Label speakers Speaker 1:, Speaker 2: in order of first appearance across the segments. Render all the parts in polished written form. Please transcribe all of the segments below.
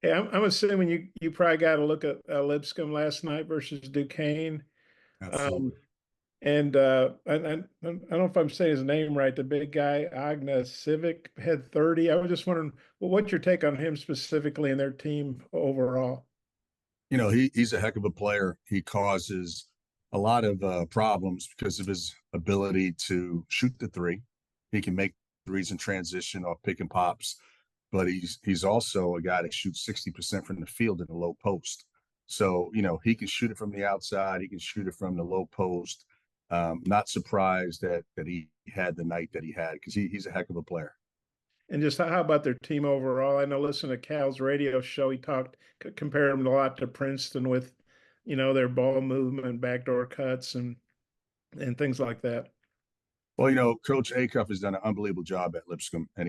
Speaker 1: Hey, I'm assuming you probably got a look at Lipscomb last night versus Duquesne. Um,
Speaker 2: Absolutely.
Speaker 1: and I don't know if I'm saying his name right. The big guy, Agna Civic, had 30. I was just wondering, well, what's your take on him specifically and their team overall?
Speaker 2: He's a heck of a player. He causes a lot of problems because of his ability to shoot the three. He can make threes in transition or pick and pops, but he's also a guy that shoots 60% from the field in the low post. So, he can shoot it from the outside, he can shoot it from the low post. Not surprised that he had the night that he had because he's a heck of a player.
Speaker 1: And just how about their team overall? I know, listen to Cal's radio show. He talked, compared him a lot to Princeton with, their ball movement, backdoor cuts, and things like that.
Speaker 2: Well, Coach Acuff has done an unbelievable job at Lipscomb, and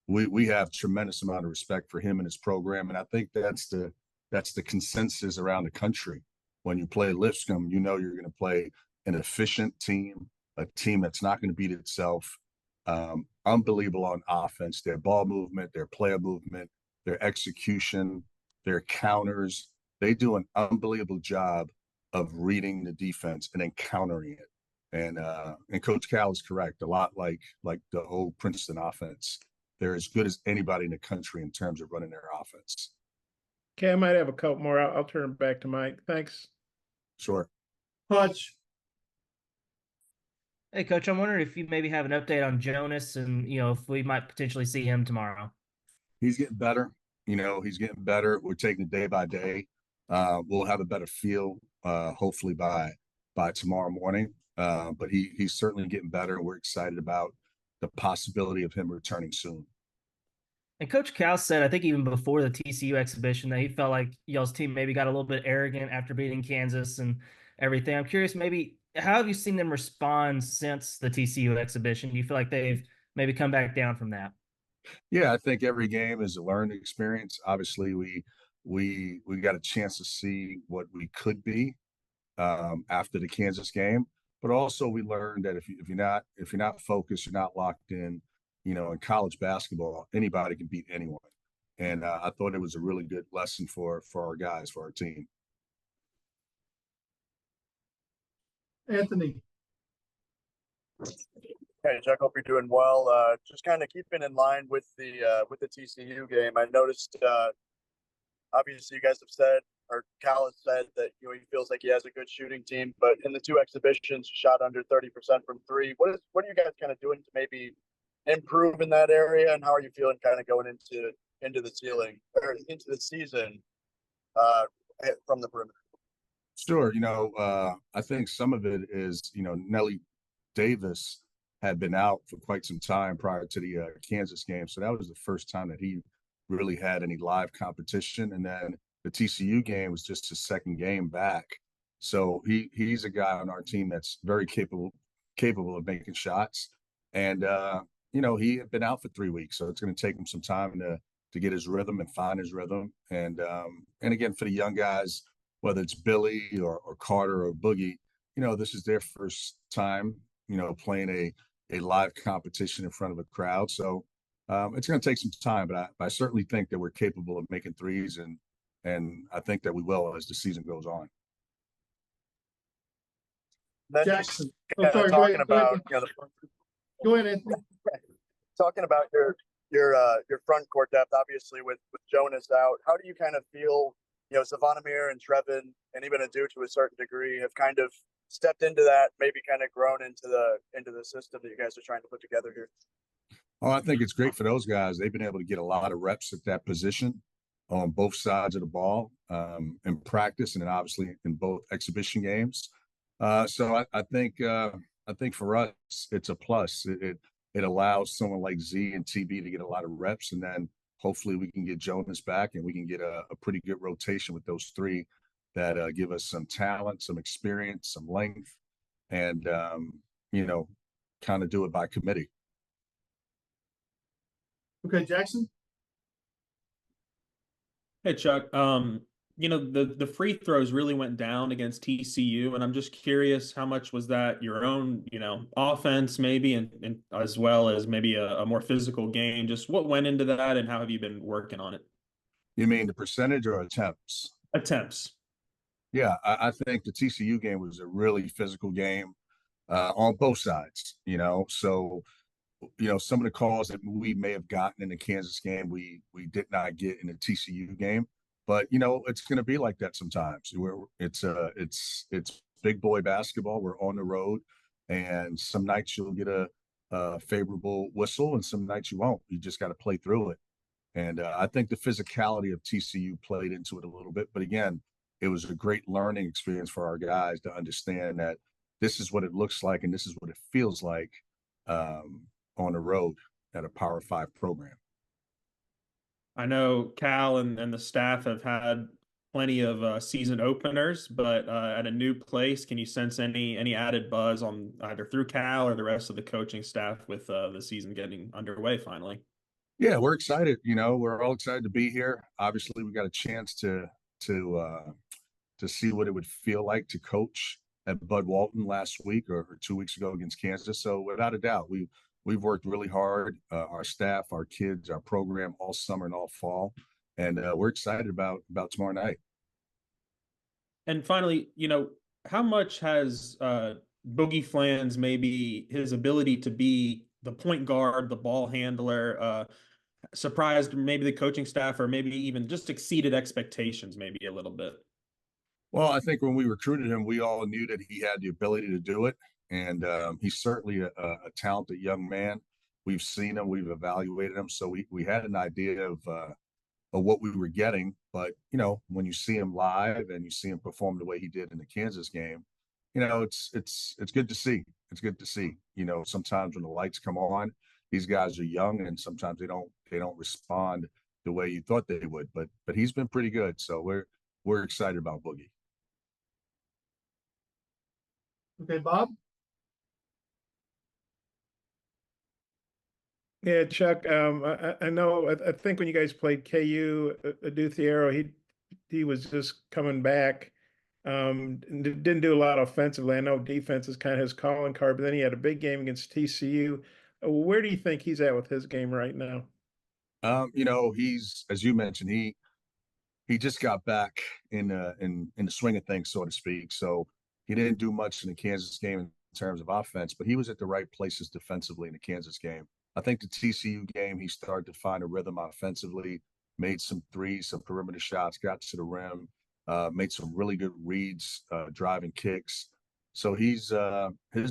Speaker 2: we have tremendous amount of respect for him and his program, and I think that's the consensus around the country. When you play Lipscomb, you're going to play an efficient team, a team that's not going to beat itself. Unbelievable on offense, their ball movement, their player movement, their execution, their counters. They do an unbelievable job of reading the defense and then countering it. And Coach Cal is correct. A lot like the old Princeton offense. They're as good as anybody in the country in terms of running their offense.
Speaker 1: Okay, I might have a couple more. I'll turn it back to Mike. Thanks.
Speaker 2: Sure.
Speaker 3: Hutch.
Speaker 4: Hey, Coach, I'm wondering if you maybe have an update on Jonas and, if we might potentially see him tomorrow.
Speaker 2: He's getting better. He's getting better. We're taking it day by day. We'll have a better feel, hopefully by tomorrow morning. But he's certainly getting better, and we're excited about the possibility of him returning soon.
Speaker 4: And Coach Cal said, I think even before the TCU exhibition, that he felt like y'all's team maybe got a little bit arrogant after beating Kansas and everything. I'm curious, maybe how have you seen them respond since the TCU exhibition? Do you feel like they've maybe come back down from that?
Speaker 2: Yeah, I think every game is a learning experience. Obviously, we got a chance to see what we could be after the Kansas game, but also we learned that if you're not focused, you're not locked in. In college basketball, anybody can beat anyone, and I thought it was a really good lesson for our guys, for our team.
Speaker 3: Anthony.
Speaker 5: Hey, Chuck, hope you're doing well. Just kind of keeping in line with the TCU game. I noticed, obviously, you guys have said, or Cal has said that he feels like he has a good shooting team, but in the two exhibitions, shot under 30% from three. What are you guys kind of doing to maybe improve in that area, and how are you feeling kind of going into the ceiling or into the season uh, from the perimeter?
Speaker 2: Sure. I think some of it is, Nelly Davis had been out for quite some time prior to the Kansas game. So that was the first time that he really had any live competition. And then the TCU game was just his second game back. So he's a guy on our team that's very capable of making shots. And he had been out for 3 weeks, so it's going to take him some time to get his rhythm and find his rhythm. And again, for the young guys, whether it's Billy or Carter or Boogie, this is their first time, playing a live competition in front of a crowd. So it's going to take some time, but I certainly think that we're capable of making threes, and I think that we will as the season goes on.
Speaker 5: Then
Speaker 3: Jackson.
Speaker 5: just kind of talking about
Speaker 3: Go ahead, Anthony.
Speaker 5: talking about your front court depth, obviously with Jonas out. How do you kind of feel? Savannah and Trevin, and even Adu to a certain degree, have kind of stepped into that, maybe kind of grown into the system that you guys are trying to put together here.
Speaker 2: Oh, I think it's great for those guys. They've been able to get a lot of reps at that position on both sides of the ball, in practice, and then obviously in both exhibition games. So I think for us it's a plus. It allows someone like Z and TB to get a lot of reps, and then hopefully we can get Jonas back and we can get a pretty good rotation with those three that give us some talent, some experience, some length, and kind of do it by committee.
Speaker 3: Okay, Jackson.
Speaker 6: Hey Chuck, the free throws really went down against TCU, and I'm just curious how much was that your own, offense maybe, and as well as maybe a more physical game. Just what went into that, and how have you been working on it?
Speaker 2: You mean the percentage or attempts?
Speaker 6: Attempts.
Speaker 2: Yeah, I think the TCU game was a really physical game on both sides. So some of the calls that we may have gotten in the Kansas game, we did not get in the TCU game. But it's going to be like that sometimes. It's big boy basketball. We're on the road, and some nights you'll get a favorable whistle, and some nights you won't. You just got to play through it. And I think the physicality of TCU played into it a little bit. But again, it was a great learning experience for our guys to understand that this is what it looks like and this is what it feels like on the road at a Power 5 program.
Speaker 6: I know Cal and the staff have had plenty of season openers, but at a new place, can you sense any added buzz on either through Cal or the rest of the coaching staff with the season getting underway finally?
Speaker 2: Yeah, we're excited. We're all excited to be here. Obviously, we got a chance to see what it would feel like to coach at Bud Walton last week or 2 weeks ago against Kansas. So without a doubt, we've worked really hard, our staff, our kids, our program all summer and all fall, and we're excited about tomorrow night.
Speaker 6: And finally, how much has Boogie Flans, maybe his ability to be the point guard, the ball handler, surprised maybe the coaching staff, or maybe even just exceeded expectations maybe a little bit?
Speaker 2: Well, I think when we recruited him, we all knew that he had the ability to do it, and he's certainly a talented young man. We've seen him, we've evaluated him, so we had an idea of what we were getting. But when you see him live and you see him perform the way he did in the Kansas game, it's good to see. It's good to see. Sometimes when the lights come on, these guys are young, and sometimes they don't respond the way you thought they would. But he's been pretty good, so we're excited about Boogie.
Speaker 3: Okay, Bob?
Speaker 1: Yeah, Chuck. I know. I think when you guys played KU, Aduthiero, he was just coming back. Didn't do a lot offensively. I know defense is kind of his calling card, but then he had a big game against TCU. Where do you think he's at with his game right now?
Speaker 2: He's, as you mentioned, he just got back in the swing of things, so to speak. So he didn't do much in the Kansas game in terms of offense, but he was at the right places defensively in the Kansas game. I think the TCU game, he started to find a rhythm offensively, made some threes, some perimeter shots, got to the rim, made some really good reads, driving kicks. So his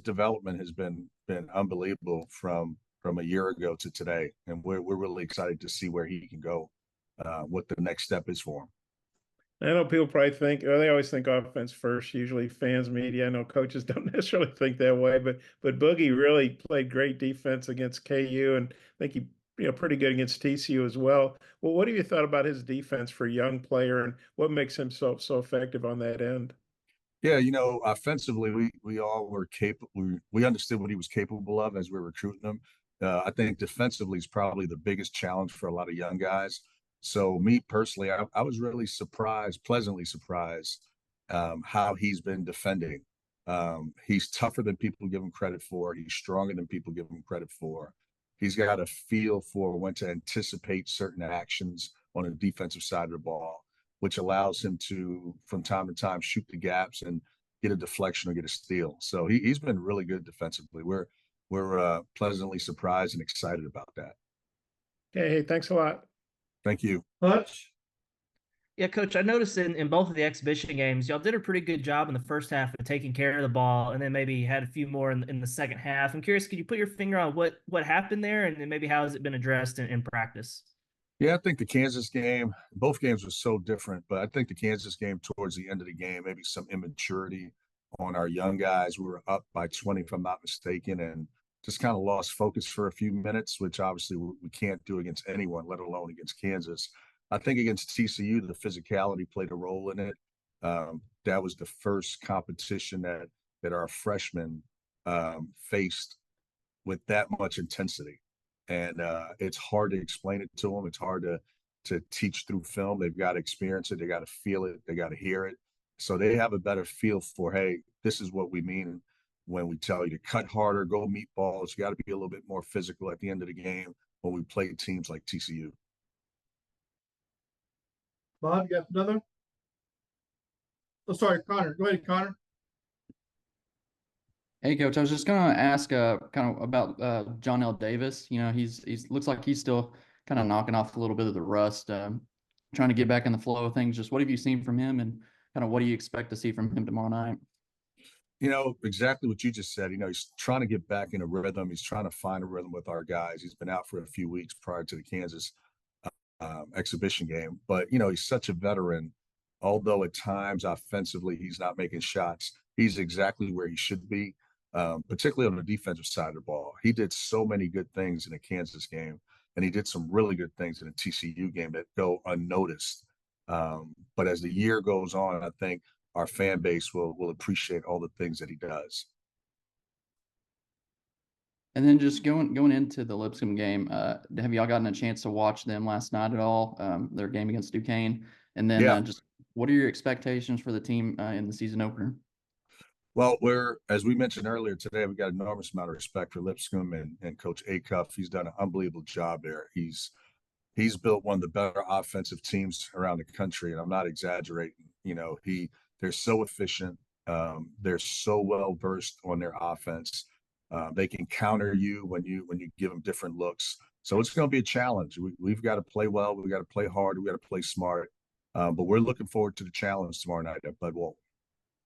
Speaker 2: development has been unbelievable from a year ago to today, and we're really excited to see where he can go, what the next step is for him.
Speaker 1: I know people probably think, or they always think offense first, usually fans, media. I know coaches don't necessarily think that way, but Boogie really played great defense against KU, and I think he pretty good against TCU as well. Well, what have you thought about his defense for a young player, and what makes him so effective on that end?
Speaker 2: Yeah, offensively, we all were capable. We understood what he was capable of as we were recruiting him. I think defensively is probably the biggest challenge for a lot of young guys. So me personally, I was really pleasantly surprised how he's been defending. He's tougher than people give him credit for. He's stronger than people give him credit for. He's got a feel for when to anticipate certain actions on the defensive side of the ball, which allows him to, from time to time, shoot the gaps and get a deflection or get a steal. So he's been really good defensively. We're pleasantly surprised and excited about that.
Speaker 1: Okay, hey, thanks a lot.
Speaker 2: Thank you.
Speaker 3: Hutch?
Speaker 4: Yeah, Coach, I noticed in both of the exhibition games, y'all did a pretty good job in the first half of taking care of the ball, and then maybe had a few more in the second half. I'm curious, could you put your finger on what happened there, and then maybe how has it been addressed in practice?
Speaker 2: Yeah, I think the Kansas game, both games were so different, but I think the Kansas game towards the end of the game, maybe some immaturity on our young guys. We were up by 20, if I'm not mistaken, and just kind of lost focus for a few minutes, which obviously we can't do against anyone, let alone against Kansas. I think against TCU, the physicality played a role in it. That was the first competition that our freshmen faced with that much intensity. And it's hard to explain it to them. It's hard to teach through film. They've got to experience it. They got to feel it. They got to hear it. So they have a better feel for, hey, this is what we mean when we tell you to cut harder, go meet balls. You got to be a little bit more physical at the end of the game when we play teams like TCU.
Speaker 3: Bob, you got another? Oh, sorry, Connor. Go ahead, Connor.
Speaker 7: Hey, Coach. I was just gonna ask kind of about John L. Davis. You know, he's looks like he's still kind of knocking off a little bit of the rust, trying to get back in the flow of things. Just what have you seen from him, and kind of what do you expect to see from him tomorrow night?
Speaker 2: You know, exactly what you just said. You know, he's trying to get back in a rhythm. He's trying to find a rhythm with our guys. He's been out for a few weeks prior to the Kansas exhibition game, but you know, he's such a veteran. Although at times offensively he's not making shots, he's exactly where he should be, particularly on the defensive side of the ball. He did so many good things in the Kansas game, and he did some really good things in the TCU game that go unnoticed. But as the year goes on, I think our fan base will appreciate all the things that he does.
Speaker 7: And then just going into the Lipscomb game, have y'all gotten a chance to watch them last night at all? Their game against Duquesne, and then
Speaker 2: Yeah.
Speaker 7: just what are your expectations for the team in the season opener?
Speaker 2: Well, as we mentioned earlier today, we got an enormous amount of respect for Lipscomb and Coach Acuff. He's done an unbelievable job there. He's built one of the better offensive teams around the country, and I'm not exaggerating. You know, they're so efficient. They're so well versed on their offense. They can counter you when you give them different looks. So it's going to be a challenge. We've got to play well. We've got to play hard. We've got to play smart. But we're looking forward to the challenge tomorrow night at Budwell.